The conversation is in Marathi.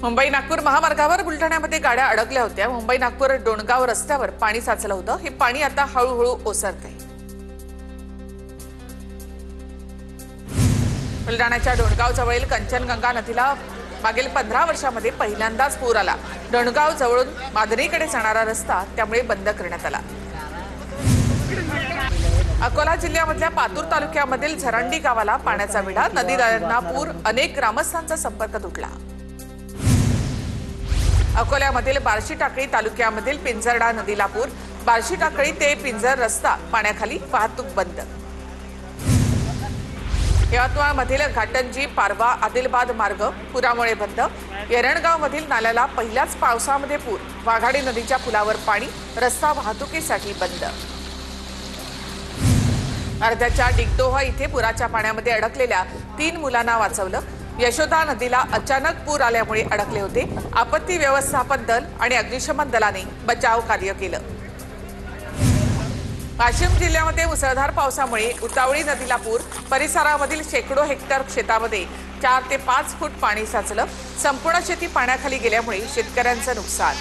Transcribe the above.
मुंबई नागपूर महामार्गावर बुलढाण्यामध्ये गाड्या अडकल्या होत्या। मुंबई नागपूर डोणगाव रस्त्यावर पाणी साचलं होतं। हे पाणी आता हळूहळू ओसरतंय। बुलढाण्याच्या डोणगाव जवळील कंचनगंगा नदीला मागील 15 वर्षांमध्ये पहिल्यांदाच पूर आला। डोणगाव जवळून मादरीकडे जाणारा रस्ता त्यामुळे बंद करण्यात आला। अकोला जिल्ह्यामधल्या पातूर तालुक्यामधील झरंडी गावाला पाण्याचा विडा, नदीला पूर, अनेक ग्रामस्थांचा संपर्क तुटला। अकोल्यामधील बार्शी टाकळी तालुक्यामधील पिंजरडा नदीला पूर, बार्शी टाकळी ते पिंजर रस्ता पाण्याखाली, वाहतूक बंद। यवतमाळमधील घाटंजी पारवा आदिलाबाद मार्ग पुरामुळे बंद। येरणगावमधील नाल्याला पहिल्याच पावसामध्ये पूर, वाघाडी नदीच्या पुलावर पाणी, रस्ता वाहतुकीसाठी बंद। अर्ध्याच्या डिगडोह इथे पुराच्या पाण्यामध्ये अडकलेल्या 3 मुलांना वाचवलं। यशोदा नदीला अचानक पूर आल्यामुळे अडकले होते। आपत्ती व्यवस्थापन दल आणि अग्निशमन दलाने बचाव कार्य केलं। वाशिम जिल्ह्यामध्ये मुसळधार पावसामुळे उतावळी नदीला पूर, परिसरामधील शेकडो हेक्टर शेतामध्ये 4 ते 5 फूट पाणी साचलं। संपूर्ण शेती पाण्याखाली गेल्यामुळे शेतकऱ्यांचं नुकसान।